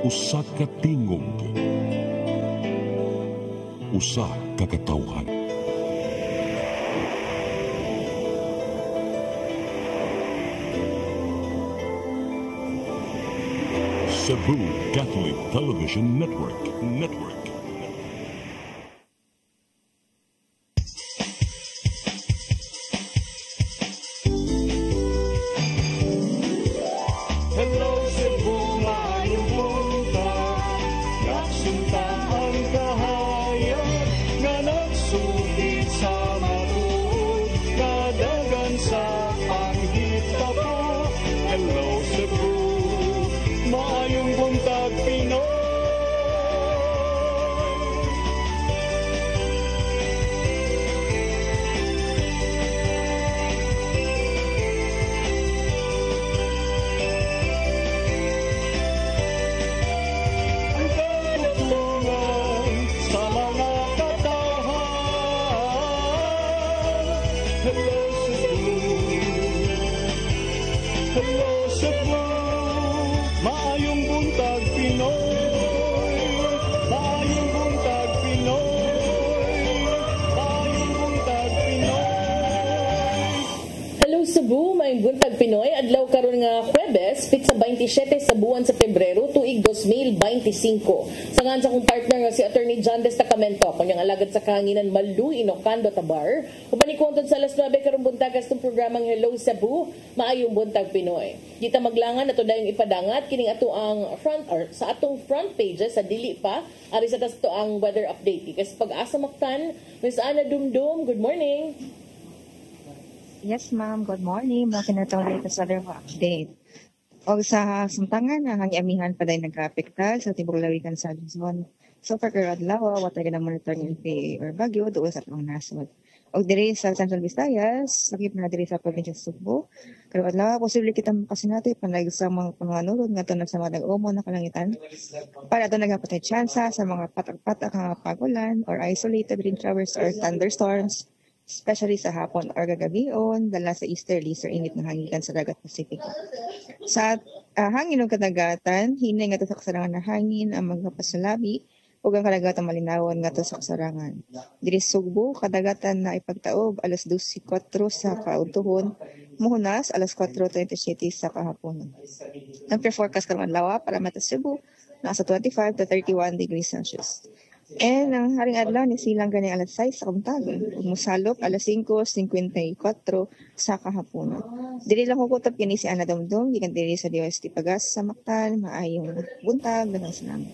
Usa ka tingog, usa ka katawhan. Cebu Catholic Television Network. Hello Cebu, maayong buntag. Nagsunta ang kahayag nga nagsugid sa matuod, kadagan sa panghitabo. Hello Cebu, maayong buntag Pinoy. Ang katutulungan sa mga katawhan. Hello Cebu, hello Cebu, maayong buntag Pinoy. Maayong buntag Pinoy. Maayong buntag Pinoy. Hello Cebu, may buntag Pinoy. Adlaw karon nga Huwebes, pitsa 27 sa buwan sa Pebrero, tuig 2025. Sangan sa akong partner nga si Attorney John Destacamento, kanyang alagad sa kahanginan Malu Inocando Tabar. Uban ni kuntod sa alas 9 karong buntag astong programang Hello Cebu, maayong buntag Pinoy. Kita maglangan ato dayong ipadangat kining ato ang front or sa atong front pages sa dili pa ari sa tas to ang weather update. Kasi pag-asa maktan, Miss Ana Dumdum, good morning. Yes, ma'am. Good morning. Mga kinatawag sa weather update. O sa samtangan, ang amihan pa dahil nagka-apekta sa tibok lawigan sa Luzon. So, for Karadlawa, watay na monitor ng LPA or Baguio doon sa atong nasod. O diri sa Central Visayas, sakip na diri sa probinsya sa Subo. Karadlawa, posible kita makasinati panay sa mga panganulod nga ito sa mga nag-umo na kalangitan. Para ito nagapatay tsansa sa mga patak-patak nga pagulan or isolated rain showers or thunderstorms, especially sa hapon or gagabion, dala sa easterlies or init ng hangigan sa dagat Pasipiko. Sa hangin ng kadagatan, hinay nga ito sa kasarangan na hangin ang magpapasalabi o ang kadagatan malinawon nga ito sa kasarangan. Diri Sugbo, kadagatan na ipagtaob alas 12:04 sa kautuhon, muhunas alas 4:27 sa kahaponan. Ang pre-forecast karong adlaw para Mata Cebu, nasa 25 to 31 degrees Celsius. And ang haring adlaw ni silang gani alas 6 sa kuntag, ug mosalok alas 5:54 sa kahaponan. Dili lang kukutab kini si Ana Dumdum gikan diri sa DOST Pagas sa Mactan, maayong buntag daghang salamat.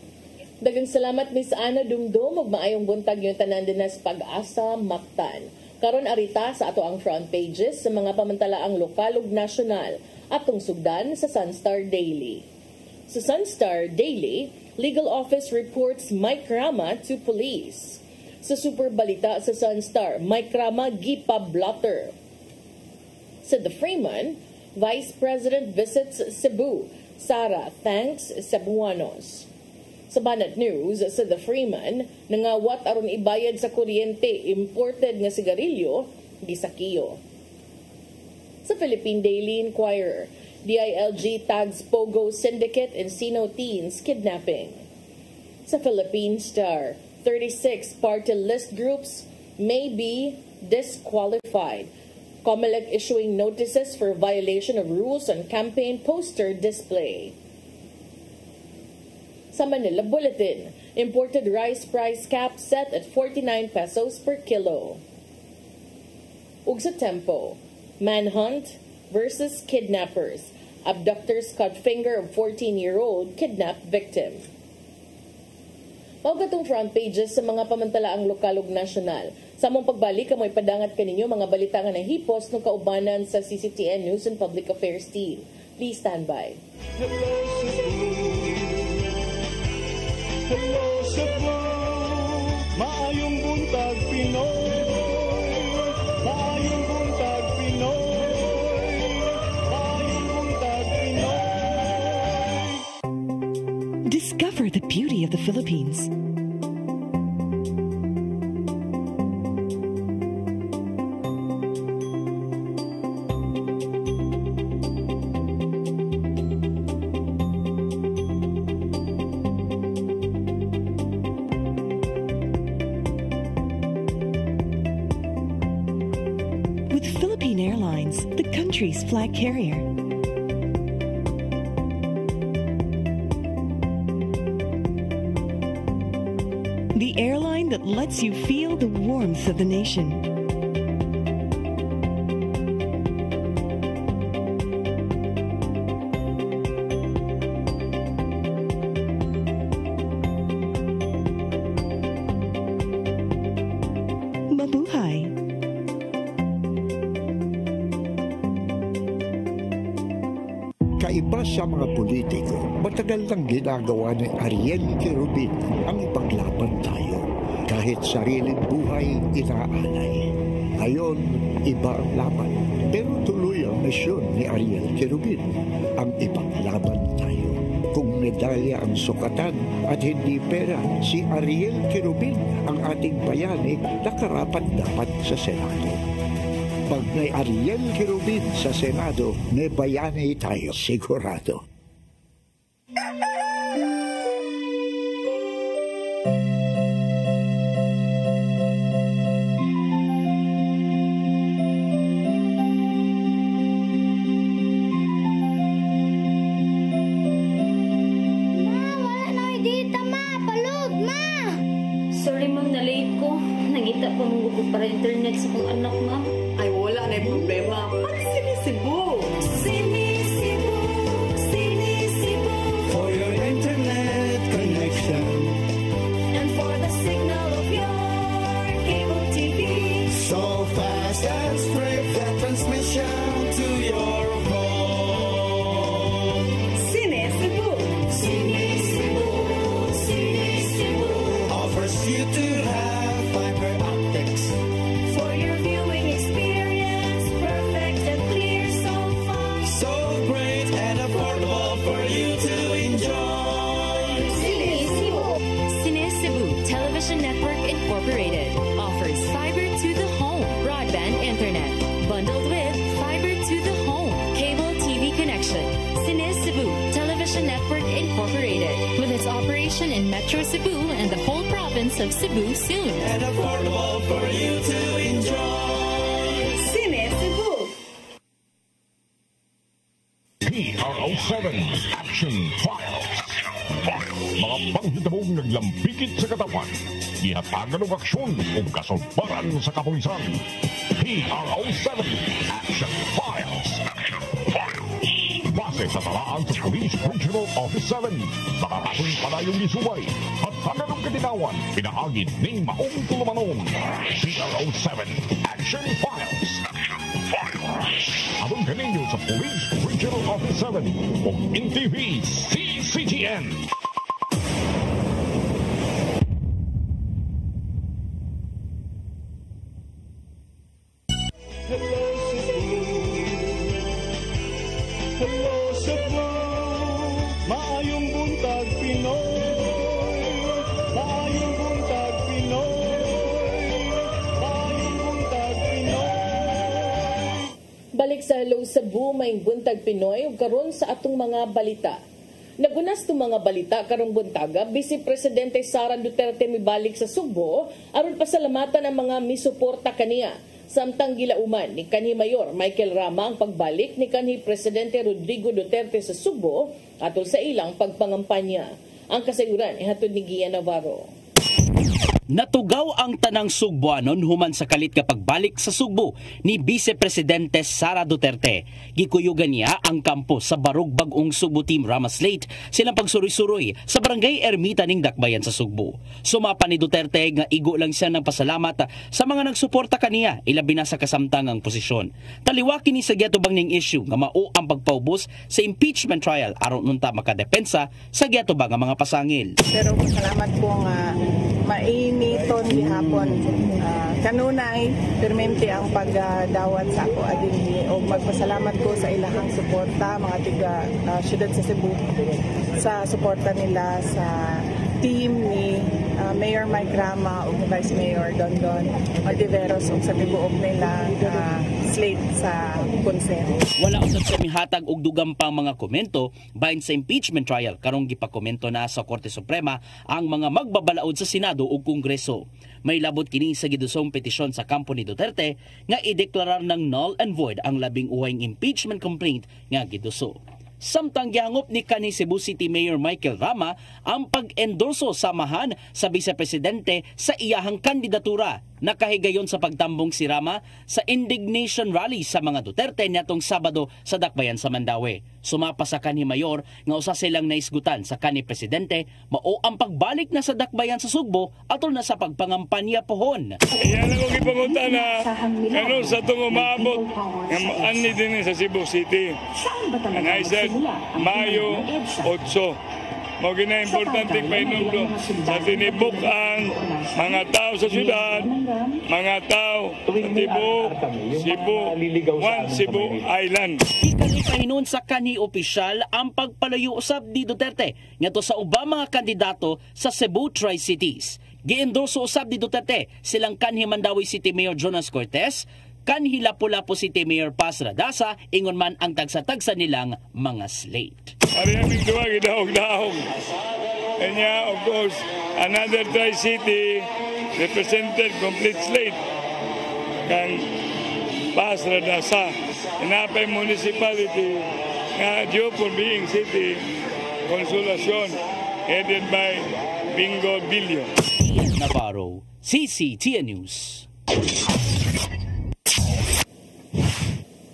Daghang salamat Miss Ana Dumdum ug maayong buntag yung tanan dinas Pag-asa Mactan. Karon arita sa ato ang front pages sa mga pamantalaang lokal ug nasyonal atong sugdan sa Sunstar Daily. Sa Sunstar Daily, Legal Office reports Mike Rama to police. Sa Super Balita sa Sunstar, Mike Rama gipa-blotter. Sa The Freeman, Vice President visits Cebu. Sara thanks Cebuanos. Sa Banat News, sa The Freeman, nangawat aron ibayad sa kuryente imported nga sigarilyo, gisakiyo. Sa Philippine Daily Inquirer, DILG tags Pogo Syndicate and Sino Teens kidnapping. Sa Philippine Star, 36 party list groups may be disqualified. COMELEC issuing notices for violation of rules on campaign poster display. Sa Manila Bulletin, imported rice price cap set at 49 pesos per kilo. Ug sa Tempo, manhunt versus kidnappers. Abductors cut finger of 14-year-old kidnapped victim. Maugatong front pages sa mga pamantalaang lokal ug nasyonal. Sa among pagbalik, kamoy padangat kaninyo mga balita nga nahipos ng kaubanan sa CCTN News and Public Affairs team. Please stand by. Hello Cebu, hello Cebu, maayong buntag Pinoy. Maayong buntag Pinoy. Maayong buntag Pinoy. Discover the beauty of the Philippines. country's flag carrier. The airline that lets you feel the warmth of the nation. Mabuhay! Kaiba sa mga politiko, matagal nang ginagawa ni Ariel Querubin ang ipaglaban tayo. Kahit sariling buhay inaalay. Ngayon, iba ang laban. Pero tuloy ang misyon ni Ariel Querubin, ang ipaglaban tayo. Kung medalya ang sukatan at hindi pera, si Ariel Querubin ang ating bayani na karapat-dapat sa Senado. Pag may Ariel Querubin sa Senado, may bayani tayo sigurado. Sorry ma'am, na-late ko. Nangita pa mong gusto para internet sa kong anak ma'am. Ay, wala na yung problema. Pag sinisibo. Sinisibo, sinisibo. For your internet connection. And for the signal of your cable TV. So fast and straight that transmission to your home. Sinisibo. Sinisibo, sinisibo. Offers you to have fiber optics. For your viewing experience, perfect and clear so far. So great and affordable for you to enjoy. Cine Cebu Television Network Incorporated offers fiber to the home broadband internet bundled with fiber to the home cable TV connection. Cine Cebu Television Network Incorporated with its operation in Metro Cebu and the whole province of Cebu soon. And affordable for you to enjoy. Sinisibo. PRO7 Action Files. Mga panghitabong naglambikit sa katawan. Ihatagan ng aksyon o kasulbaran sa kapulisan. PRO7 Action Files. Base sa talaan sa Police Regional Office 7. Nakarating palayong gisubay at taganong katinawan. Pinaagid ng maong tulumanon. PRO7 Action Files. Abang kaninyo sa Police Regional Office 7 o NTV CCTN. Hello Cebu, hello Cebu, maayong buntag Pinoy, maayong buntag Pinoy, maayong buntag Pinoy. Balik sa Hello Cebu, may buntag Pinoy ug karon sa atong mga balita. Nagunas to mga balita karong buntaga, Vice Presidente Sara Duterte mibalik sa Subo aron pasalamatan ang mga misuporta kaniya. Samtang gilauman ni kanhi Mayor Michael Rama ang pagbalik ni kanhi Presidente Rodrigo Duterte sa Subo atol sa ilang pagpangampanya. Ang kasayuran ihatod ni Gia Navarro. Natugaw ang tanang Sugboanon human sa kalit nga pagbalik sa Sugbo ni Vice Presidente Sara Duterte. Gikuyugan niya ang kampo sa Barug Bagong Sugbo Team Ramas Late silang pagsuroy-suroy sa Barangay Ermita ning Dakbayan sa Sugbo. Sumapa ni Duterte nga igo lang siya ng pasalamat sa mga nagsuporta kaniya ilabi na sa kasamtangang posisyon. Taliwakin ni sa giatubang ning issue nga mao ang pagpaubos sa impeachment trial aron nunta makadepensa sa giatubang nga mga pasangil. Pero salamat po nga mainiton gihapon. Kanunay permente ang pagdawat sa ako adinhi og magpasalamat ko sa ilahang suporta mga tiga syudad sa Cebu sa suporta nila sa team ni Mayor Mike Rama o Vice Mayor Dondon Ortiveros ug sa tibuok nila slate sa konseho. Wala usab sa mihatag og dugang pang mga komento bahin sa impeachment trial karong gipakomento na sa Korte Suprema ang mga magbabalaod sa Senado ug Kongreso. May labot kini sa gidusong petisyon sa kampo ni Duterte nga ideklarar ng null and void ang labing uwang impeachment complaint nga giduso. Samtang gihangop ni kanhi Cebu City Mayor Michael Rama ang pag-endorso samahan sa Vice Presidente sa iyahang kandidatura. Nakahigayon sa pagtambong si Rama sa indignation rally sa mga Duterte nitong Sabado sa Dakbayan sa Mandaue. Sumapa sa kanhi Mayor nga usa silang naisgutan sa kanhi Presidente mao ang pagbalik na sa Dakbayan sa Sugbo atol na sa pagpangampanya pohon. Iyan ako gipangutana kano sa itong umabot ng ani din sa Cebu City. And I said, Mayo 8. Mao gina importante painundo sa tinibuk ang mga tao sa syudad, mga tao sa tibok Cebu, Cebu Island. Ipahinon sa kanhi opisyal ang pagpalayo usab ni Duterte ngadto sa ubang mga kandidato sa Cebu Tri-Cities. Giendorso usab ni Duterte silang kanhi Mandaue City Mayor Jonas Cortez, kanhi Lapu-Lapu City Mayor Paz Radasa, ingon man ang tagsa-tagsa nilang mga slate. Ari aming duwa gidahog-dahog. And yeah, of course, another Tri-City represented complete slate kang Paz Radasa. Inapay municipality nga due for being city Consolacion headed by Bingo Bilio. Ian Navarro, CCTN News.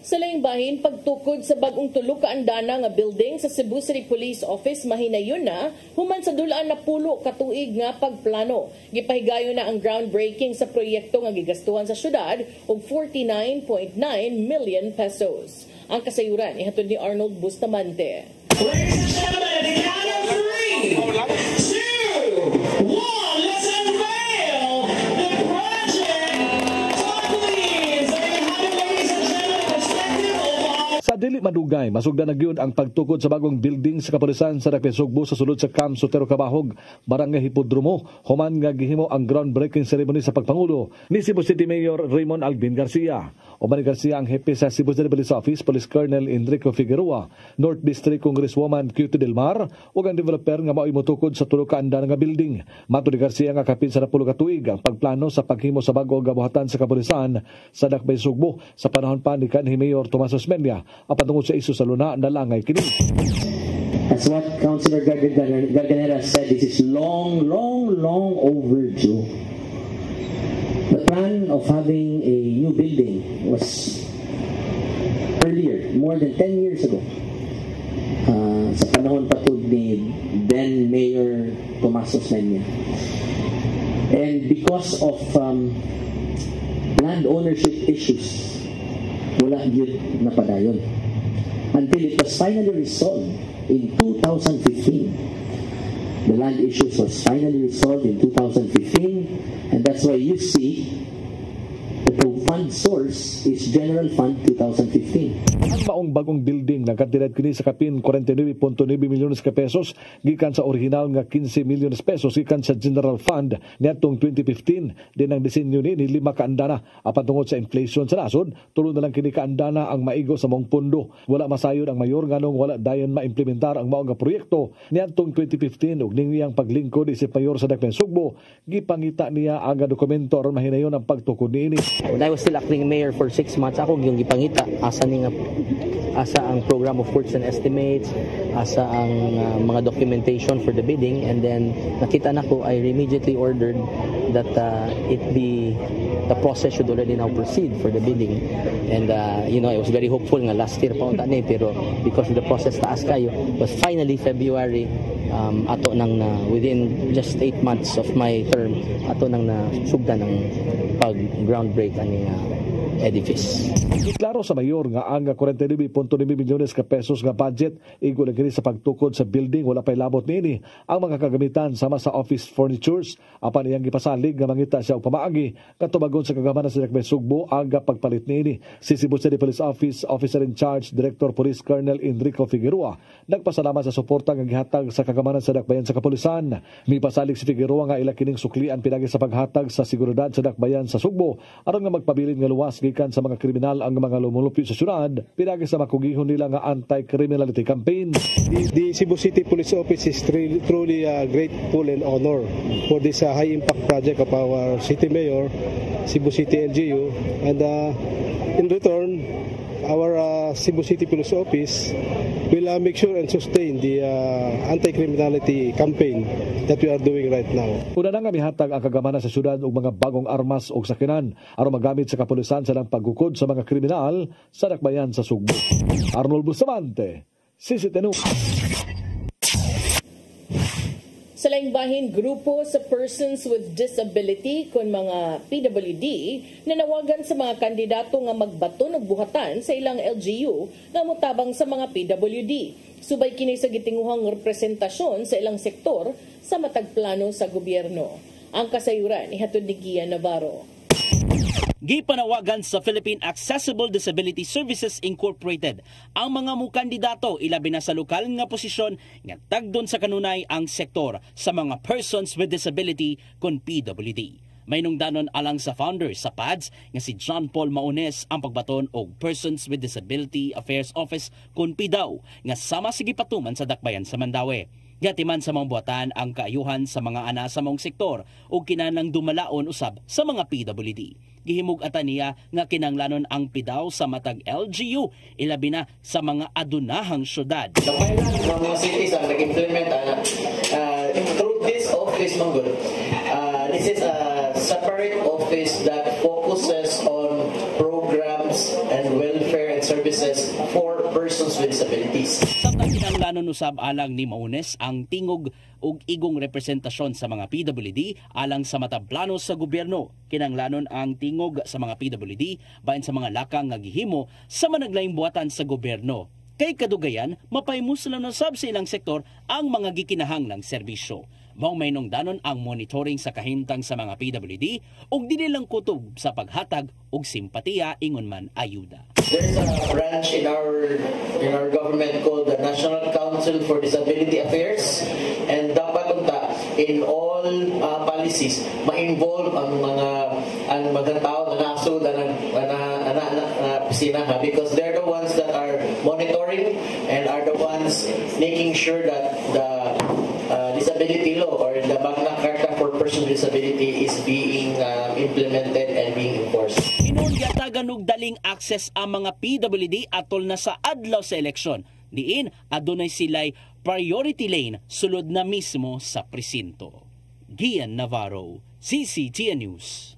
Sa laing bahin, pagtukod sa bagong tulo ka andana nga building sa Cebu City Police Office mahinayon na human sa dulaan na pulo ka tuig nga pagplano. Gipahigayon na ang groundbreaking sa proyekto nga gigastuhan sa syudad og 49.9 million pesos. Ang kasayuran ihatod ni Arnold Bustamante. Ladies and gentlemen, the count of 3, 2, 1, let's unveil the project. Talk please. There you have it, ladies and gentlemen, perspective of Sa dili madugay, masugda na gyud ang pagtukod sa bagong building sa kapulisan sa Dakbayan Sugbo sa sulod sa Camp Sotero Cabahog, Barangay Hipodromo, human nga gihimo ang groundbreaking ceremony sa pagpangulo ni Cebu City Mayor Raymond Alvin Garcia. Oman ni Garcia ang hepe sa Cebu City Police Office, Police Colonel Enrico Figueroa, North District Congresswoman Cutie Del Mar, ug ang developer nga mao'y motukod sa tulo ka andana nga building. Matud ni Garcia nga kapin sa 10 ka tuig ang pagplano sa paghimo sa bago nga buhatan sa kapulisan sa Dakbayan Sugbo sa panahon pa ni kanhi Mayor Tomas Osmeña. Apan tungod sa isu sa luna nalangay kini. As what Councilor Garganera said, this is long overdue. The plan of having a new building was earlier, more than 10 years ago. Sa panahon pa ni then Mayor Tomas Osmeña. And because of land ownership issues, wala yun napadayon. Until it was finally resolved in 2015. The land issues was finally resolved in 2015, and that's why you see the fund source is General Fund 2015. Ang maong bagong building nagkadiret kini sa kapin 49.9 milyones ka pesos gikan sa original nga 15 milyones pesos gikan sa General Fund niadtong 2015. Din ang disenyo ni 5 ka andana. Apan tungod sa inflation sa nasod, tulo na lang kini ka andana ang maigo sa mong pondo. Wala masayod ang mayor nganong wala dayon maimplementar ang maong nga proyekto niadtong 2015 ug ning iyang paglingkod isip mayor sa Dakbayan Sugbo, gipangita niya ang dokumento aron mahinayon ang pagtukod niini. When I was still acting mayor for 6 months, ako yung gipangita asa ang program of works and estimates, asa ang mga documentation for the bidding, and then nakita na ko, I immediately ordered that the process should already now proceed for the bidding. And I was very hopeful nga last year pa unta ni, pero because the process taas kayo, was finally February, ato nang within just 8 months of my term, ato nang na sugda ng pag groundbreak ani edifice. Iklaro sa mayor nga ang 49.9 milyones ka pesos nga budget igul kini sa pagtukod sa building wala pay labot niini ang mga kagamitan sama sa office furnitures apan iyang gipasalig nga mangita siya og pamaagi katubagon sa kagamanan sa Dakbayan Sugbo ang pagpalit niini. Si Cebu City Police Office Officer in Charge Director Police Colonel Enrico Figueroa nagpasalamat sa suporta nga gihatag sa kagamanan sa Dakbayan sa kapulisan. Mipasalig si Figueroa nga ila kining suklian pinagi sa paghatag sa seguridad sa Dakbayan sa Sugbo aron nga magpabilin nga luwas gikan sa mga kriminal ang mga lumulupyo sa syudad pinagi sa makugihon nila nga anti-criminality campaign. The Cebu City Police Office is truly grateful and honor for this high impact project of our City Mayor, Cebu City LGU, and in return our Cebu City Police Office will make sure and sustain the anti-criminality campaign that we are doing right now. Una na nga mihatag ang kagamanan sa syudad og mga bagong armas o sakinan aron magamit sa kapulisan sa paggukod sa mga kriminal sa Dakbayan sa Sugbo. Arnold Bustamante, CCTV News. Sa laing bahin, grupo sa persons with disability kun mga PWD nanawagan sa mga kandidato nga magbaton og buhatan sa ilang LGU nga motabang sa mga PWD. Subay kini sa gitinguhang representasyon sa ilang sektor sa matag plano sa gobyerno. Ang kasayuran ihatod ni Gian Navarro. Gipanawagan sa Philippine Accessible Disability Services Incorporated ang mga mukandidato ilabi na sa lokal nga posisyon nga tagdon sa kanunay ang sektor sa mga persons with disability kon PWD. May nungdanon alang sa founder sa PADS nga si John Paul Maunes ang pagbaton og Persons with Disability Affairs Office kon PDAW nga sama sige patuman sa Dakbayan sa Mandaue. Gatiman sa mga buhatan ang kaayuhan sa mga ana sa mong sektor o kinanang dumalaon usab sa mga PWD. Gihimog ata niya nga kinanglanon ang PDAW sa matag LGU ilabi na sa mga adunahang syudad. Mga cities ang nag-implement through this office Manggol. This is a separate office that focuses on programs and welfare and services for persons with disabilities. Samtang kinanglanon usab alang ni Maunes ang tingog ug igong representasyon sa mga PWD alang sa mataplano sa gobyerno. Kinanglanon ang tingog sa mga PWD bahin sa mga lakang nga gihimo sa managlaing buhatan sa gobyerno. Kay kadugayan, mapaymuslan na sab sa ilang sektor ang mga gikinahanglang serbisyo. Mao may nungdanon ang monitoring sa kahimtang sa mga PWD ug dili lang kutob sa paghatag og simpatiya ingon man ayuda. There's a branch in our government called the National Council for Disability Affairs, and dapat unta in all policies ma-involve ang mga tao na nasud na opisina because they're the ones that are monitoring and are the ones making sure that the disability law or the Magna Carta for Persons with Disability is being implemented and being enforced. Inunyatagan og daling access ang mga PWD atol na sa adlaw sa eleksyon. Diin adunay sila'y priority lane sulod na mismo sa presinto. Gian Navarro, CCTN News.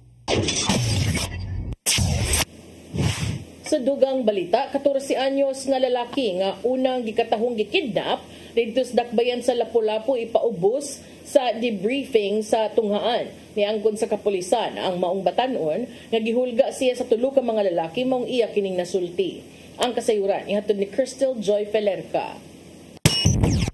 Sa dugang balita, 14 anyos nga lalaki nga unang gikatahong gikidnap didto sa Dakbayan sa Lapu-Lapu ipaubos sa debriefing sa tunghaan. Niangkon sa kapulisan ang maong batanon nga gihulga siya sa tulo ka mga lalaki maong iya kining nasulti. Ang kasayuran ihatod ni Crystal Joy Felerca.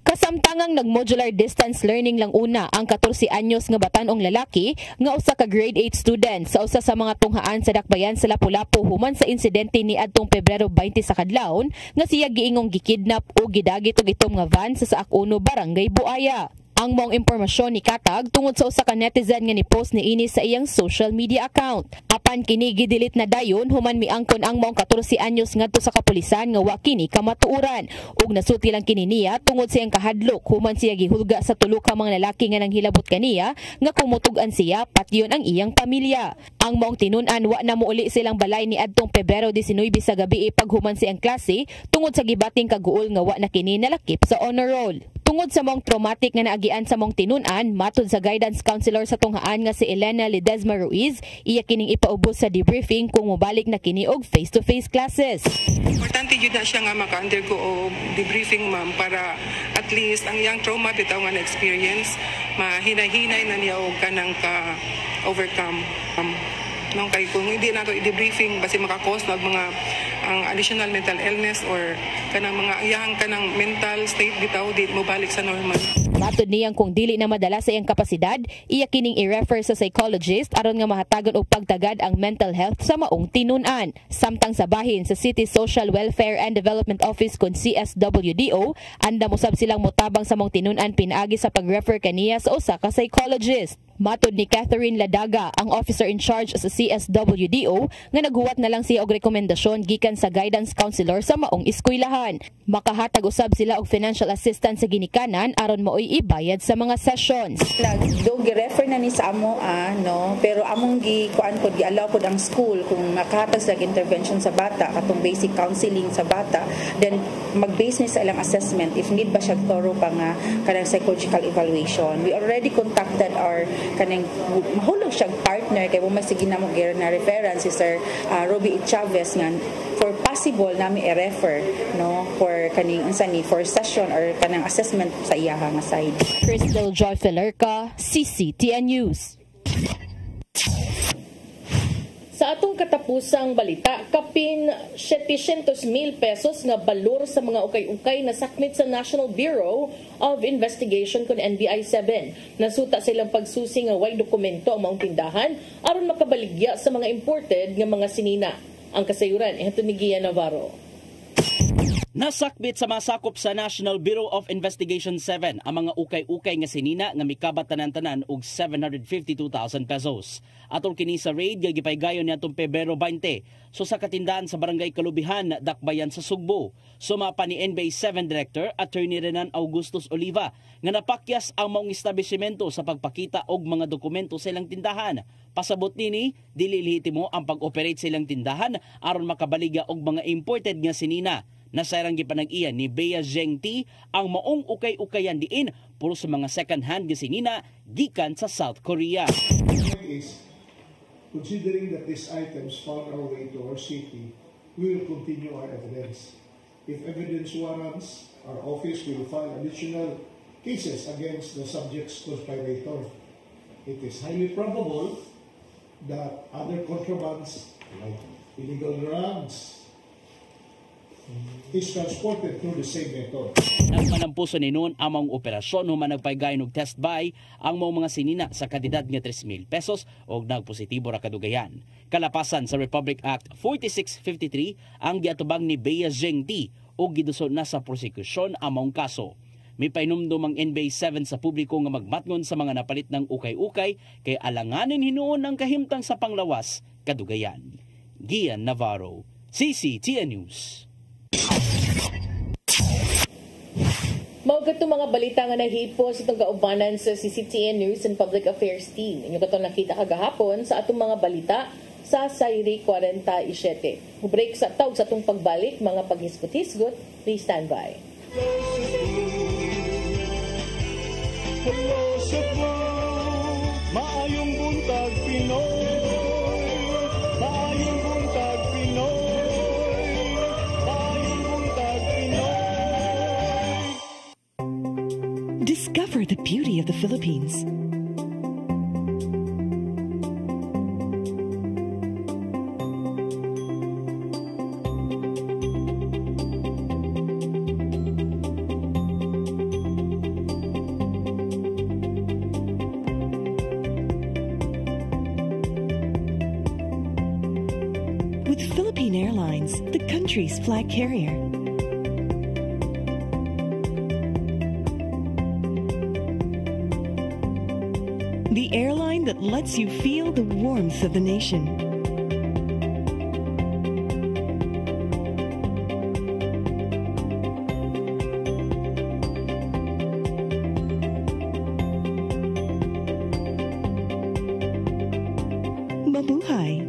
Kasamtangang nag-modular distance learning lang una ang 14 anyos nga batanong lalaki nga usa ka grade 8 student sa usa sa mga tunghaan sa Dakbayan sa Lapu-Lapu human sa insidente ni adtong Pebrero 20 sa kadlawon nga siya giingong gikidnap o gidagit og itom nga van sa Saak 1 Barangay Buaya. Ang mong impormasyon ni Katag tungod sa usa ka netizen nga ni-post niini sa iyang social media account. Apan kini gidelete na dayon human miangkon ang mong 14 anyos ngadto sa kapulisan nga wa kini kamatuoran ug nasulti lang kini niya tungod sa iyang kahadlok human siya gihulga sa tulo ka mga lalaki nga nanghilabot kaniya nga kumutug-an siya patyon ang iyang pamilya. Ang mong tinun-an wa na mouli silang balay ni adtong Pebrero 19 sa gabi paghuman siyang klase tungod sa gibating kaguol nga wa na kini nalakip sa honor roll. Tungod sa mong traumatic nga naagian sa mong tinun-an, matod sa guidance counselor sa tunghaan nga si Elena Ledesma Ruiz, iya kining ipaubos sa debriefing kung mobalik na kini og face-to-face classes. Importante yun na siya nga maka-undergo o debriefing ma'am para at least ang iyang trauma bitaw nga na-experience, mahinay-hinay na niya og kanang ka-overcome. nung kay kung hindi nato i-debriefing basi maka-cause ng mga ang additional mental illness or kanang mga iyang kanang mental state bitaw di mo balik sa normal. Matod niyang kung dili na madala sa iyang kapasidad, iya kining i-refer sa psychologist aron nga mahatagan og pagtagad ang mental health sa maong tinun-an. Samtang sa bahin sa City Social Welfare and Development Office kun CSWDO, anda mo sab silang motabang sa maong tinun-an pinaagi sa pag-refer kaniya sa usa ka psychologist. Matod ni Catherine Ladaga, ang officer in charge sa CSWDO, nga naghuwat na lang siya og rekomendasyon gikan sa guidance counselor sa maong eskwelahan. Makahatag usab sila og financial assistance sa ginikanan aron maoy ibayad sa mga sessions. Do gi-refer na ni sa amo no, pero among gi-kuan pod gi-allow pod ang school kung makahatag sa intervention sa bata katong basic counseling sa bata, then mag-base ni sa ilang assessment if need ba siya thorough pa nga kanang psychological evaluation. We already contacted our kanang mahulog siyang partner kay mo sige na mo na reference si Sir Roby Chavez nga for possible nami i-refer no for kaning unsani for session or kanang assessment sa iyaha nga side. Crystal Joy Felerca, CCTN News. Sa atong katapusang balita, kapin 700,000 pesos nga balor sa mga ukay-ukay na sakmit sa National Bureau of Investigation kun NBI-7. Nasuta silang pagsusi nga way dokumento ang maong tindahan aron makabaligya sa mga imported nga mga sinina. Ang kasayuran, ito ni Gia Navarro. Nasakbit sa masakop sa National Bureau of Investigation 7 ang mga ukay-ukay nga sinina nga mikabat tanan-tanan og 752,000 pesos. Atol kini sa raid nga gipaygayon niadtong Pebrero 20 so sa katindahan sa Barangay Kalubihan, Dakbayan sa Sugbo. Sumapa ni NBI-7 Director Attorney Renan Augustus Oliva nga napakyas ang maong establishmento sa pagpakita og mga dokumento sa ilang tindahan. Pasabot nini, dili lehitimo ang pag-operate sa ilang tindahan aron makabaligya og mga imported nga sinina. Nasayarang gipanag-iya ni Bea Zheng T ang maong ukay-ukayan diin puro sa mga second-hand nga sinina gikan sa South Korea. Considering that these items found our way to our city, we will continue our evidence. If evidence warrants, our office will file additional cases against the subject's conspirator. It is highly probable that other contrabands like illegal drugs is transported through the same method. Nagpanampuso ni noon among operasyon human nagpaygayon og test buy ang mga sinina sa kantidad nga 3,000 pesos og nagpositibo ra kadugayan. Kalapasan sa Republic Act 4653 ang giatubang ni Bea Zheng T og giduson na sa prosekusyon among kaso. May painumdum ang NBI-7 sa publiko nga magmatngon sa mga napalit ng ukay-ukay kay alanganin hinuon ang kahimtang sa panglawas kadugayan. Gian Navarro, CCTN News. Maugat itong mga balita nga nahipo sa itong kaubanan sa CCTN News and Public Affairs Team. Inyo katong nakita kagahapon sa atong mga balita sa Sayri 47. Break sa tawag sa itong pagbalik, mga paghisgot-hisgot. Please stand by. Maayong buntag Pinoy, maayong buntag Pinoy. Discover the beauty of the Philippines. With Philippine Airlines, the country's flag carrier. The airline that lets you feel the warmth of the nation. Mabuhay.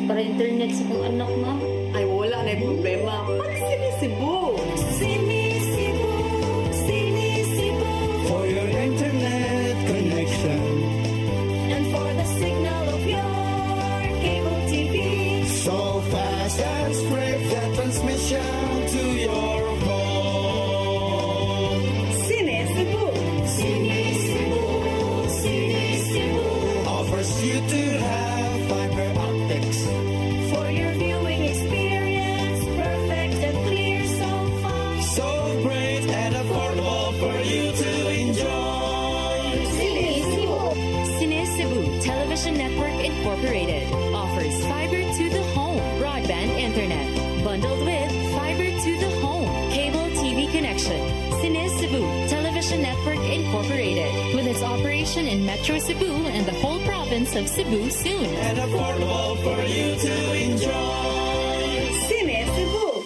para internet sa kong anak, ma'am. Ay, wala na yung problema. Pag-sinisibo. Sinisibo, sinisibo. For your internet connection. And for the signal of your cable TV. So fast and straight that transmission to your home. Sinisibo. Sinisibo, sinisibo. Offers you to have fiber optics. For your viewing experience, perfect and clear so far. So great and affordable for you to enjoy. Sinisibo. Sinisibo Television Network Incorporated offers fiber to the home broadband internet bundled with fiber to the home cable TV connection. Sinisibo Television Network Incorporated with its operation in Metro Cebu and the whole province of Cebu soon. And affordable for you to enjoy. Sinisibo.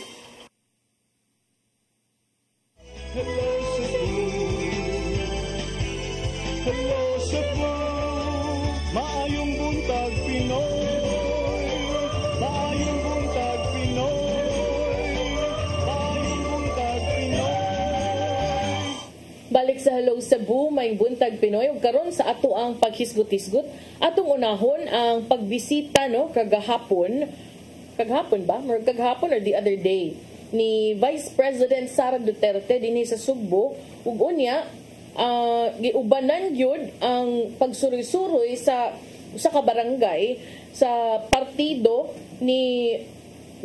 Hello Cebu, maayong buntag Pinoy, maayong buntag Pinoy, maayong buntag Pinoy. Balik sa Hello Cebu, may buntag Pinoy ug karon sa ato ang paghisgot-hisgot atong unahon ang pagbisita kaghapon ba or the other day ni Vice President Sara Duterte dinhi sa Sugbo ug unya giubanan gyud ang pagsuroy-suroy sa ka barangay sa partido ni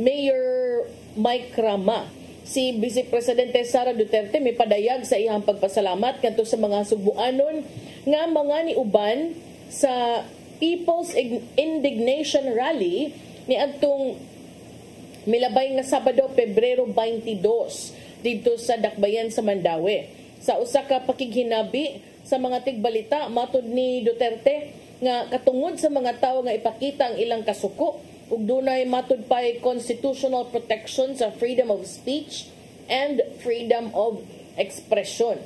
Mayor Mike Rama. Si Vice Presidente Sara Duterte may padayag sa iyang pagpasalamat kadto sa mga Sugbuanon nga mga niuban sa People's Indignation Rally ni adtong milabay nga Sabado, Pebrero 22 dito sa Dakbayan sa Mandaue. Sa usa ka pakighinabi sa mga tigbalita, matud ni Duterte nga katungod sa mga tawo nga ipakita ang ilang kasuko ug dunay matud pay constitutional protection sa freedom of speech and freedom of expression.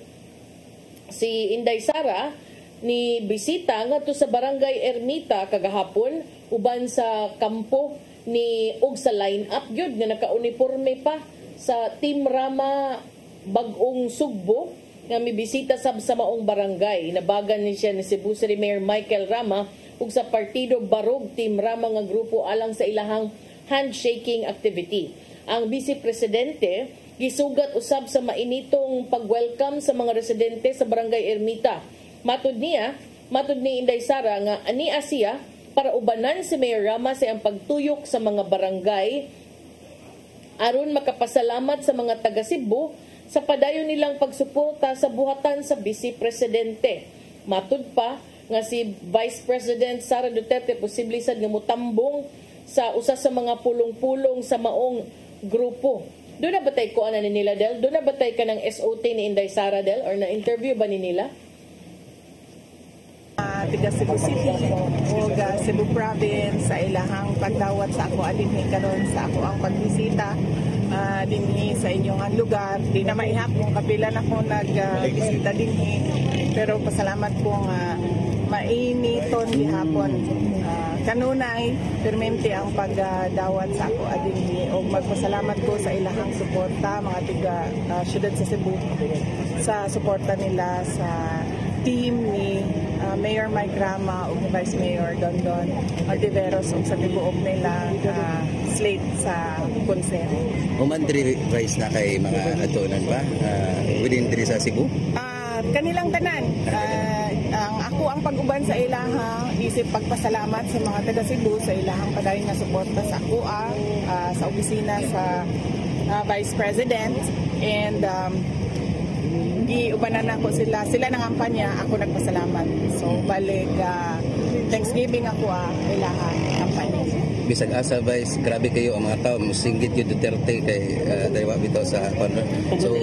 Si Inday Sara ni bisita ngadto sa Barangay Ermita kagahapon uban sa kampo ni ug sa line-up gyud nga naka-uniforme pa sa Team Rama Bag-ong Sugbo nga mibisita sa maong barangay. Nabagan ni siya ni Cebu City Mayor Michael Rama ug sa Partido Barog Team Rama nga grupo alang sa ilahang handshaking activity. Ang Vice Presidente gisugat usab sa mainitong pag-welcome sa mga residente sa Barangay Ermita. Matud ni Inday Sara nga ania siya para ubanan si Mayor Rama sa iyang pagtuyok sa mga barangay aron makapasalamat sa mga taga Cebu sa padayon nilang pagsuporta sa buhatan sa Vice Presidente. Matud pa nga si Vice President Sara Duterte posible sad nga mutambong sa usa sa mga pulong-pulong sa maong grupo. Doon na batay ko ana ni nila Del? Doon na batay ka ng SOT ni Inday Sara Del? Or na-interview ba ni nila? Tiga Cebu City o Cebu Province sa ilahang pagdawat sa ako alinhi karon sa ako ang pagbisita dinhi sa inyong lugar. Di na maihap kung kapila na ko nagbisita dinhi, pero pasalamat po nga mainiton gihapon. Kanunay permente ang pagdawat sa ako adinhi o magpasalamat ko sa ilahang suporta mga tiga syudad sa Cebu sa suporta nila sa team ni Mayor Mike Rama o Vice Mayor Dondon Ortiveros o sa tibuok nila slate sa konseho. Umandri Vice na kay mga atunan ba within diri sa Cebu? Kanilang tanan. Ako ang pag-uban sa ilaha isip pagpasalamat sa mga taga Cebu sa ilahang padayon nga suporta sa ACUA, sa opisina sa Vice President, and giubanan ako sila ng kampanya, ako nagpasalamat. So balik Thanksgiving ako ilaha kampanya. Bisag asa Vice, grabe kayo ang mga tao, musinggit yung Duterte kay daywa bitaw sa corner. So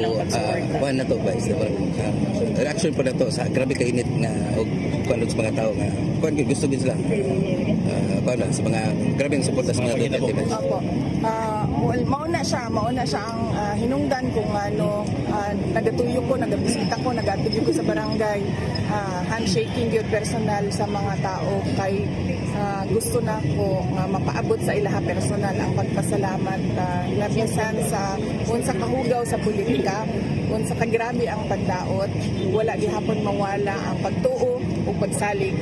kuan na to Vice, reaction po na to sa grabe kay init nga og kuan sa mga tao nga kuan gusto gid sila. Kuan sa mga grabe ang suporta sa mga Duterte. Opo. Mauna siya ang hinungdan kung ano nagatuyok ko, nagabisita ko, nagatuyok ko sa barangay, handshaking yung personal sa mga tao kay gusto na ko mapaabot sa ilaha personal ang pagpasalamat labisan sa unsa kahugaw sa politika, unsa kagrabe ang pagdaot, wala gihapon mawala ang pagtuo o pagsalig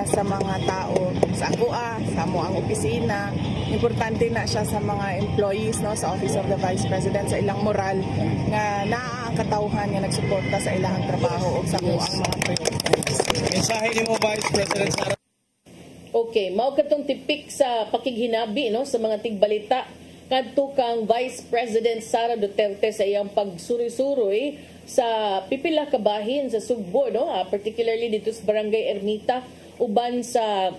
sa mga tao sa ACUA, sa mo ang opisina. Importante na siya sa mga employees no sa Office of the Vice President sa ilang moral nga naa ang katawhan nga nagsuporta sa ilang trabaho o sa ACUA ang mga priorities. Mensahe ni mo Vice President Sara. Okay, mao katong tipik sa pakighinabi no sa mga tigbalita kadto kang Vice President Sara Duterte sa iyang pagsuri-suroy sa pipila ka bahin sa Sugbo no, particularly dito sa Barangay Ermita uban sa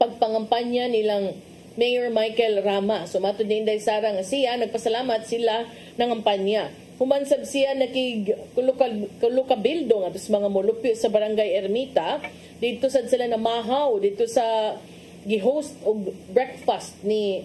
pagpangampanya nilang Mayor Michael Rama. So matud ni Inday Sara nga siya nagpasalamat sila ng kampanya. Humansab siya nakikulukabildo nga sa mga molupyo sa Barangay Ermita. Dito sad sila na mahaw dito sa gi-host og breakfast ni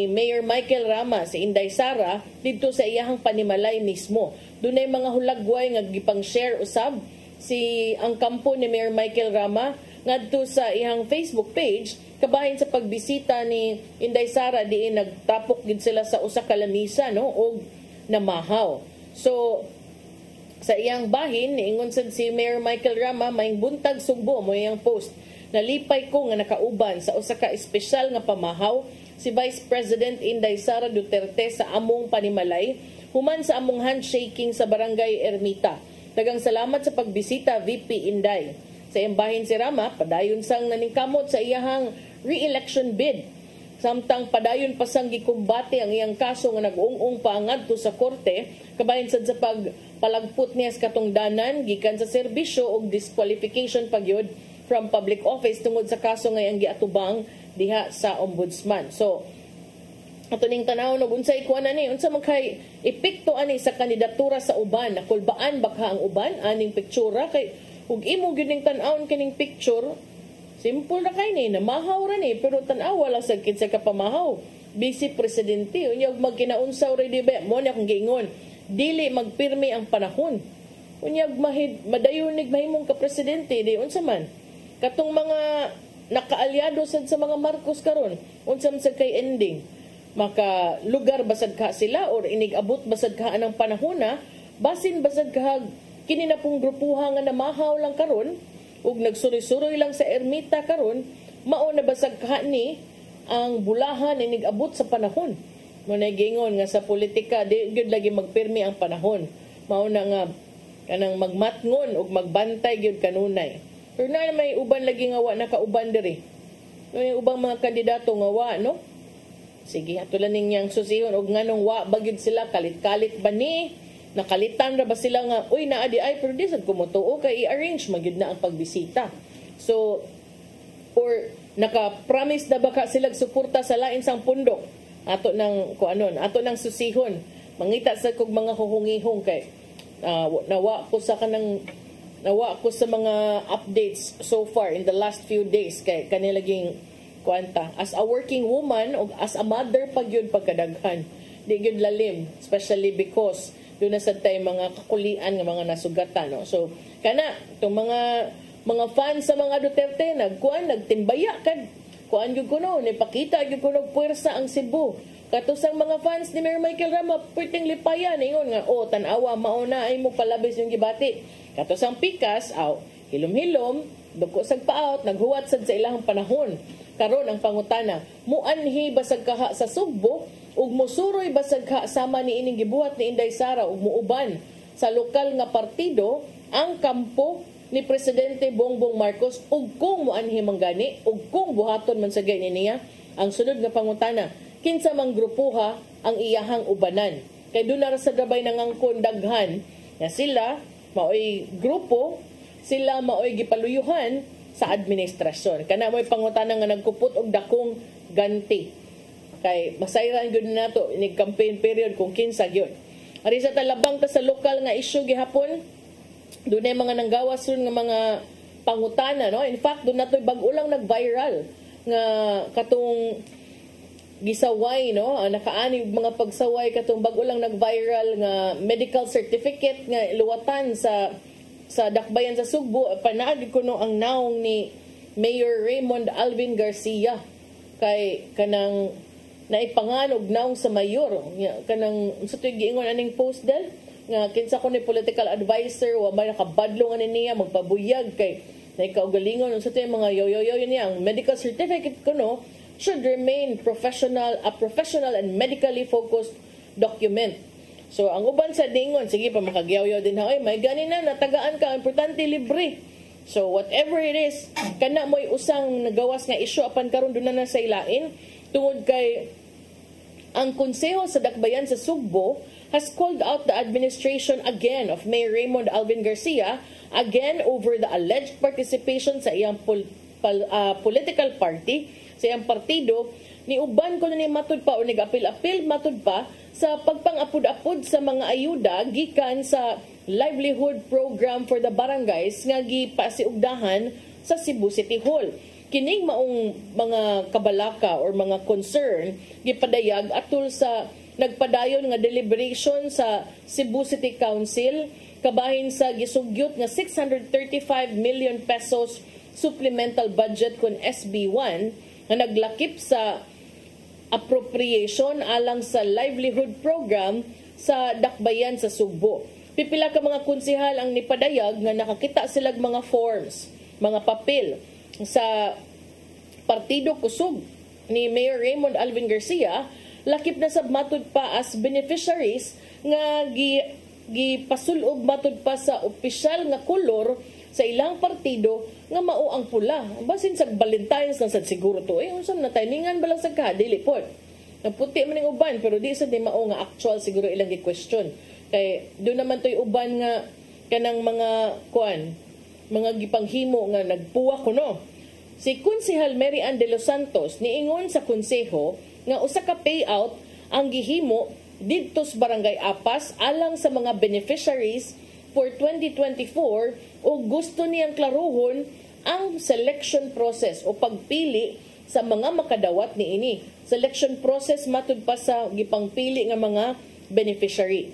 Mayor Michael Rama si Inday Sara dito sa iyahang panimalay mismo. Dunay mga hulagway nga gipang-share usab si ang kampo ni Mayor Michael Rama ngadto sa iyang Facebook page kabahin sa pagbisita ni Inday Sara diin nagtapok gid sila sa usa ka lamisa no og namahaw. So sa iyang bahin niingon sad si Mayor Michael Rama maing buntag Sugbo mo iyang post. Nalipay ko nga nakauban sa usa ka espesyal nga pamahaw si Vice President Inday Sara Duterte sa among panimalay human sa among handshaking sa Barangay Ermita. Daghang salamat sa pagbisita VP Inday. Sa iyang bahin si Rama padayon sang naningkamot sa iyahang re-election bid. Samtang padayon pasang gikumbate ang iyang kaso nga nag-ung-ung pa ngadto sa korte kabahin sad sa pagpalagput niya sa katungdanan gikan sa serbisyo og disqualification pagyod from public office tungod sa kaso nga iyang giatubang diha sa ombudsman. So ato ning tanaw og unsay kuan ani unsa man kay epekto ani sa kandidatura sa uban nakulbaan baka ang uban aning piktura kay ug imo gyud ning tan-awon kining picture. Simple na kay ni, namahaw ra ni, pero tanaw wala sa kinsa ka pamahaw. Vice Presidente, unyag magkinaunsaw rin diba, mo na akong giingon, dili magpirmi ang panahon. Unyag madayonig mahimong ka Presidente, di unsa man. Katong mga nakaalyado sad sa mga Marcos karon, unsa man sad kay ending. Maka lugar basad ka sila or inig-abot basad ka anang panahon na, basin basad ka kini na pong grupuha nga namahaw lang karon ug nagsuri-suroy lang sa Ermita karon mao na basag ka ni ang bulahan inigabot sa panahon. Muna gingon nga sa politika di gyud lagi magpirmi ang panahon. Mao na nga kanang magmatngon ug magbantay gyud kanunay. Pero na may uban lagi nga wa nakauban diri. May ubang mga kandidato nga wa, no? Sige, atulan ninyang susihon og nganong wa bagid sila kalit-kalit ba ni? Nakalitan ra ba sila nga uy naa di ay pero di sad kumutuo kay i-arrange magyud na ang pagbisita. So or naka-promise na baka sila suporta sa lain sang pundok ato ng kuanon, ato ng susihon. Mangita sa kog mga huhungihong kay nawa ko sa mga updates so far in the last few days kay kanilaging kuanta as a working woman o as a mother pag yun pagkadaghan di gyud lalim especially because doon na sad tay mga kakulian nga mga nasugatan, no? So kana itong mga fans sa mga Duterte nagtimbaya kad kuan gyud kuno nipakita gyud kuno puwersa ang Cebu. Katusang mga fans ni Mayor Michael Rama perting lipayan ingon nga tan-awa mao na ay mo palabis yung gibati. Katusang Pikas hilom-hilom duko sag paot naghuwat sad sa ilang panahon. Karon ang pangutana, muanhi basag kaha sa Sugbo ug mosuroy basag kaha sama ni ining gibuhat ni Inday Sara ug muuban sa lokal nga partido ang kampo ni Presidente Bongbong Marcos ug kung muanhi manggani ug kung buhaton man sagay niya ang sunod nga pangutana, kinsa mang grupuha ang iyahang ubanan. Kay doon na sa dabay nangangkon daghan na sila maoy grupo, sila maoy gipaluyuhan sa administrasyon. Kana mo'y pangutana nga nagkupot og dakong ganti. Kay masayran gyud nato inig campaign period kung kinsa gyud. Ari sa talabang ta sa lokal nga issue gihapon, dunay mga nanggawas ron nga mga pangutana, no? In fact, doon nato'y bag-o lang nag-viral nga katong gisaway, no? Nakaani mga pagsaway katong bag-o lang nag-viral nga medical certificate nga luwatan sa dakbayan sa Sugbo. Panaagid ko no ang naong ni Mayor Raymond Alvin Garcia kay kanang naipanganog naong sa mayor kanang sa tuig giingon aning post del nga kinsa ko ni political advisor wa may nakabadlong ani niya magpabuyag kay naikaugalingon sa tuig mga yoyoyo niya ang medical certificate ko no should remain a professional and medically focused document. So, ang uban sa dingon, sige pa makagyaw-yaw din ha, may ganin na, natagaan ka, importante libre. So, whatever it is, kana mo'y usang nagawas nga issue, apan karon doon na sa ilain, tungod kay ang konseho sa dakbayan sa Sugbo has called out the administration again of Mayor Raymond Alvin Garcia again over the alleged participation sa iyang political party, sa iyang partido, ni uban ko na ni matud pa o nag-apil-apil matud pa sa pagpang-apod-apod sa mga ayuda gikan sa livelihood program for the barangays nga gipasiugdahan sa Cebu City Hall. Kining maong mga kabalaka or mga concern gipadayag atol sa nagpadayon nga deliberation sa Cebu City Council kabahin sa gisugyot nga 635 million pesos supplemental budget kun SB1 nga naglakip sa appropriation alang sa livelihood program sa dakbayan sa Sugbo. Pipila ka mga konsehal ang nipadayag nga nakakita sila mga forms, mga papel sa Partido Kusog ni Mayor Raymond Alvin Garcia, lakip na sab matud pa as beneficiaries nga gipasulog matud pa sa opisyal nga kolor sa ilang partido nga mao ang pula. Basin sa Valentine's na sad siguro to. Unsam na tiningan balang sa kadili pod. Puti man ning uban pero di sa di mao nga actual siguro ilang gi-question. Kay do naman toy uban nga kanang mga mga gipanghimo nga nagpuwa kuno. Si Konsehal Mary Ann de los Santos niingon sa konseho nga usa ka payout ang gihimo didto sa Barangay Apas alang sa mga beneficiaries for 2024 o gusto niyang klaruhon ang selection process o pagpili sa mga makadawat niini. Selection process matud pa sa gipangpili nga mga beneficiary.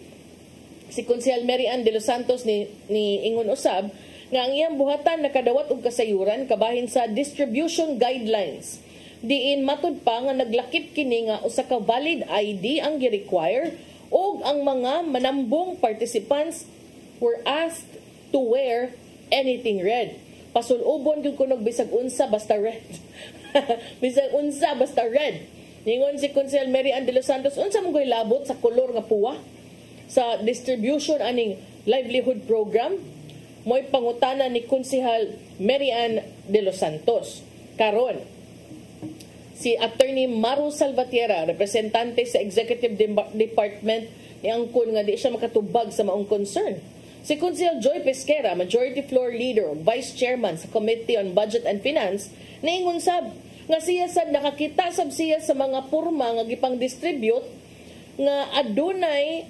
Si Konsehal Mary Ann de los Santos ni ingon usab nga ang iyang buhatan nakadawat og kasayuran kabahin sa distribution guidelines. Diin matud pa nga naglakip kini nga usa ka valid ID ang gi-require og ang mga manambong participants were asked to wear anything red. Pasulubon gyud kunog bisag unsa basta red. Bisan unsa basta red. Ningon si Konsehal Mary Ann de los Santos, unsa mo koy labot sa kolor nga puwa sa distribution aning livelihood program? Mo'y pangutana ni Konsehal Mary Ann de los Santos. Karon, si Attorney Maru Salvatierra, representante sa Executive Department, niangkon nga di siya makatubag sa maong concern. Si Konsehal Joy Pesquera, Majority Floor Leader o Vice Chairman sa Committee on Budget and Finance, naingon sab nga siya sad nakakita sab siya sa mga porma nga gipang distribute nga adunay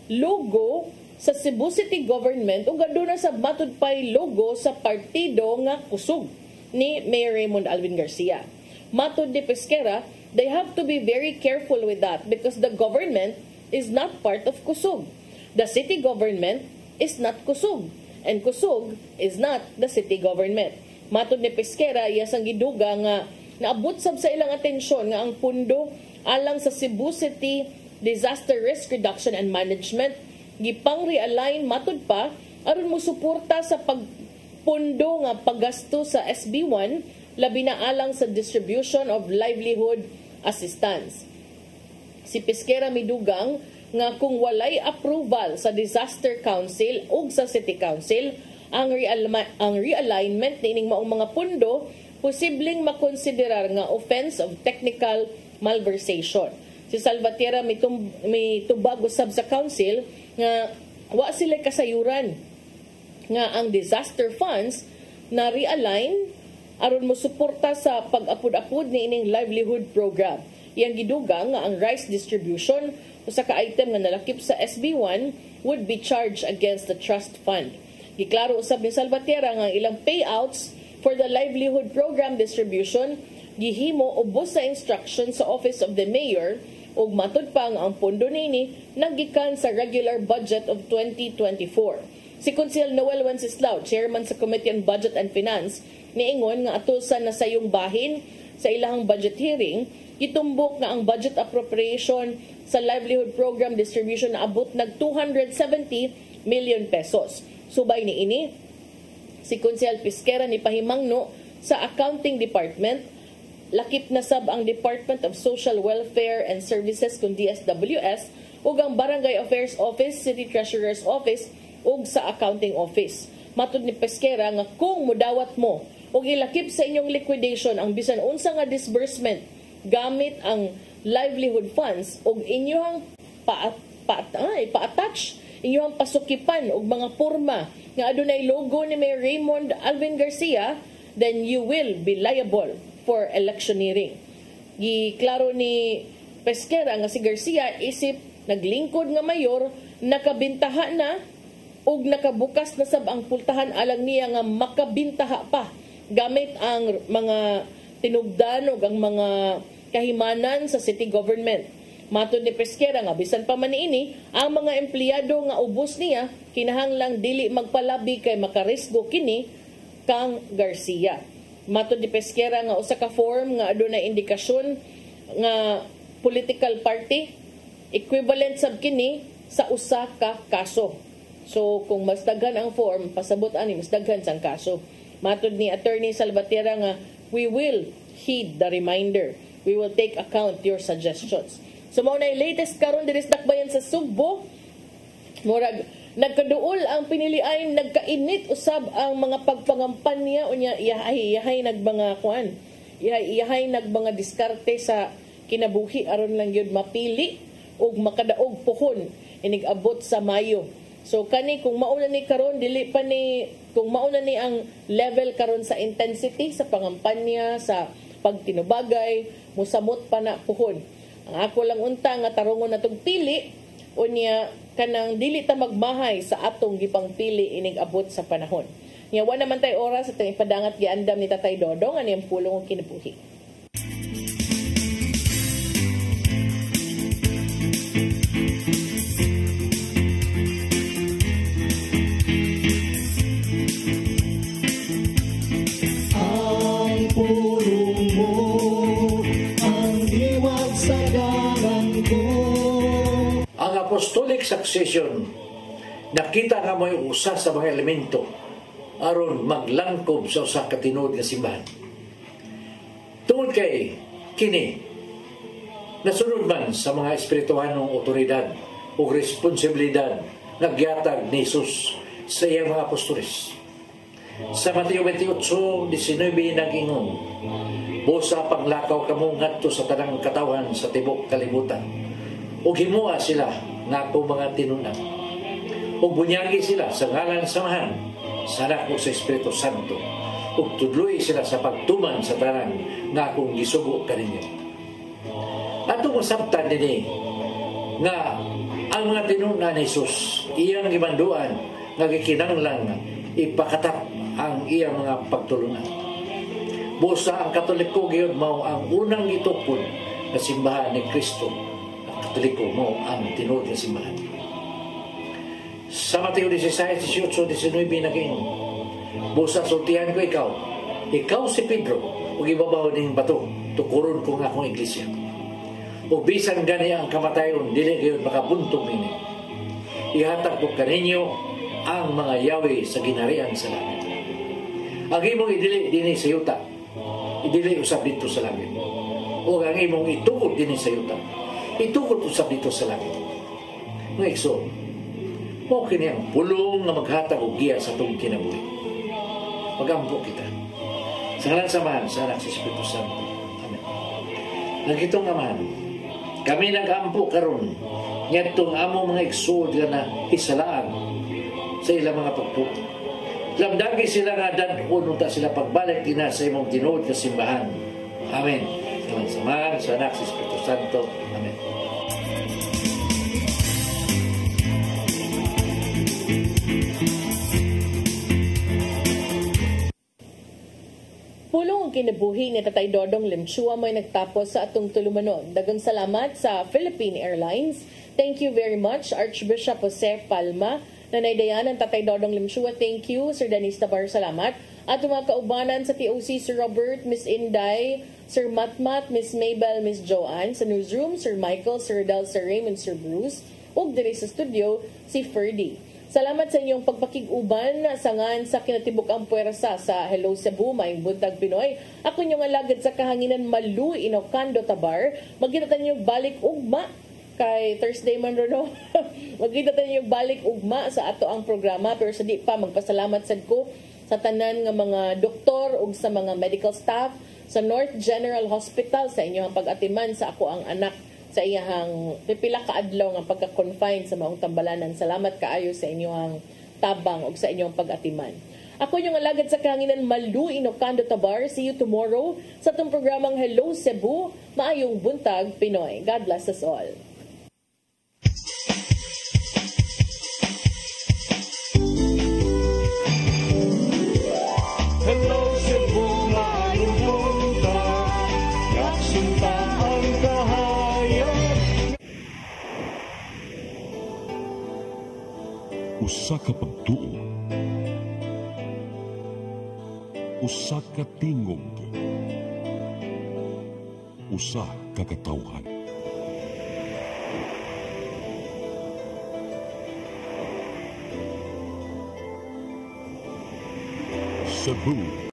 logo sa Cebu City Government ug adunay sa matud pay logo sa partido nga kusog ni Mayor Raymond Alvin Garcia. Matud ni Pesquera, they have to be very careful with that because the government is not part of kusog. The city government is not kusog and kusog is not the city government. Matud ni Pesquera, iyasang giduga nga naabot sab sa ilang atensyon nga ang pundo alang sa Cebu City Disaster Risk Reduction and Management gipang realign matud pa aron mo suporta sa pagpundo nga paggasto sa SB1 labi na alang sa distribution of livelihood assistance. Si Pesquera midugang nga kung walay approval sa Disaster Council ug sa City Council ang realignment niining maong mga pundo posibleng makonsiderar nga offense of technical malversation. Si Salvatierra may tubag usab sa council nga wa sila kasayuran nga ang disaster funds na realign aron mo suporta sa pag-apod-apod ni ining livelihood program. Iyang gidugang nga ang rice distribution usa ka item nga nalakip sa SB1 would be charged against the trust fund. Giklaro usab ni Salvatierra nga ilang payouts for the livelihood program distribution gihimo ubos sa instruction sa Office of the Mayor ug matud pa ang pondo nini naggikan sa regular budget of 2024. Si Konsehal Noel Wenceslao, Chairman sa Committee on Budget and Finance, niingon nga atusan na sa iyong bahin sa ilahang budget hearing, itumbok na ang budget appropriation sa livelihood program distribution na abot nag 270 million pesos. Subay ni ini, si Konsehal Pesquera ni pahimangno sa Accounting Department, lakip na sab ang Department of Social Welfare and Services kung DSWS ug ang Barangay Affairs Office, City Treasurer's Office ug sa Accounting Office. Matud ni Pesquera nga kung mudawat mo ug ilakip sa inyong liquidation ang bisan unsa nga disbursement gamit ang livelihood funds ug inyong pa-attach inyong pasukipan og mga porma nga adunay logo ni Mayor Raymond Alvin Garcia, then you will be liable for electioneering. Giklaro ni Pesquera nga si Garcia isip naglingkod nga mayor, nakabintaha na ug nakabukas na sab ang pultahan alang niya nga makabintaha pa gamit ang mga tinugdan ug ang mga kahimanan sa city government. Matud ni Pesquera nga bisan pa man niini ang mga empleyado nga ubos niya kinahanglang dili magpalabi kay makarisgo kini kang Garcia. Matud ni Pesquera nga usa ka form nga adunay indikasyon nga political party equivalent sab kini sa usa ka kaso. So kung mas daghan ang form pasabot ani mas daghan sang kaso. Matud ni Attorney Salvatierra nga we will heed the reminder. We will take account your suggestions. So mao na latest karon diri sa dakbayan sa Sugbo. Murag nagkaduol ang pinilian, nagkainit usab ang mga pagpangampanya unya iyahay nagmanga kuan. Iyahay nagmanga diskarte sa kinabuhi aron lang gyud mapili ug makadaog puhon inig abot sa Mayo. So kani kung mauna ni karon dili pa ni kung mauna ni ang level karon sa intensity sa pangampanya sa pagtinubagay musamot pa na puhon. Ang ako lang unta nga tarungon natong pili unya kanang dili ta magmahay sa atong gipang pili inig abot sa panahon. Nya wa naman tay oras atong ipadangat giandam ni Tatay Dodong ani ang pulong og kinabuhi. Apostolic succession nakita nga may usa sa mga elemento aron maglangkob sa usa ka tinuod nga simbahan. Tungod kay kini, nasunod man sa mga espirituhanong otoridad o responsibilidad nga gihatag ni Jesus sa iyang mga apostoles. Sa Mateo 28:19 nag-ingon, busa panglakaw kamo ngadto sa tanang katawan sa tibok kalibutan. Ug himuha sila nga akong mga tinunan. Ug bunyagi sila sa ngalan samahan sa Anak ug sa Espiritu Santo. Ug tudloy sila sa pagtuman sa tanan nga akong gisugo kaninyo. Ato masabtan dinhi nga ang mga tinunan ni Jesus iyang gimanduan nga gikinahanglan ipakatat ang iyang mga pagtulungan. Busa ang Katoliko gyud mao ang unang gitukod na simbahan ni Kristo. Ang Katoliko mao ang tinuod nga simbahan. Sa Mateo 16:18-19 nag-ingon, busa sultihan ko ikaw si Pedro, ug ibabaw ning bato, tukuron ko nga akong iglesia. Ug bisan gani ang kamatayon dili gyud makabuntog nini. Ihatag ko kaninyo ang mga yawi sa ginharian sa langit. Ang imong idili dinhi sa yuta, idili usab dito sa langit. O ang imong itukod dinhi sa yuta, itukod usab dito sa langit. Nga igsoon, mo kini ang pulong na maghatag og giya sa atong kinabuhi. Pagampo kita. Sa ngalan samahan sa Anak sa Espiritu Santo. Amen. Nagitong Amahan, kami nagampo karon ngadtong among mga igsoon na hisalaan sa ilang mga pagtuo. Lamdagi sila nga dadon unta sila pagbalik din sa imong tinuod nga simbahan. Amen. Samahan sa Anak sa Espiritu Santo. Amen. Pulong kinabuhi ni Tatay Dodong Limchua may nagtapos sa atong tulumanon. Daghang salamat sa Philippine Airlines. Thank you very much, Archbishop Jose Palma. Nanay Dayanan, Tatay Dodong Limchua, thank you. Sir Danis Tabar, salamat. At mga kaubanan sa TOC, Sir Robert, Miss Inday, Sir Matmat, Miss Mabel, Miss Joanne. Sa newsroom, Sir Michael, Sir Del, Sir Raymond, Sir Bruce. Ug diri sa studio, si Ferdy. Salamat sa inyong pagpakig-uban sa ngan sa kinatibuk ang puwersa sa Hello Cebu, Maayong Buntag Pinoy. Ako nyo nga lagad sa kahanginan Malu, Inokando, Tabar. Magkitatan nyo balik ugma kay Thursday man ron, no? Magkitatan nyo balik ugma sa ato ang programa. Pero sa di pa, magpasalamat sad ko sa tanan nga mga doktor ug sa mga medical staff sa North General Hospital sa inyong pag-atiman sa ako ang anak sa iyahang pipila ka adlaw nga pagka-confine sa maong tambalanan. Salamat kaayo sa inyong tabang ug sa inyong pag-atiman. Ako yung alagad sa kahanginan Malu, Inokando, Tabar. See you tomorrow sa itong programang Hello Cebu, Maayong Buntag Pinoy. God bless us all. Hello Cebu, maayong buntag, kaksunta ang kahayag. Usa ka pagtuo, usa ka tingog, usa ka katawhan. Cebu.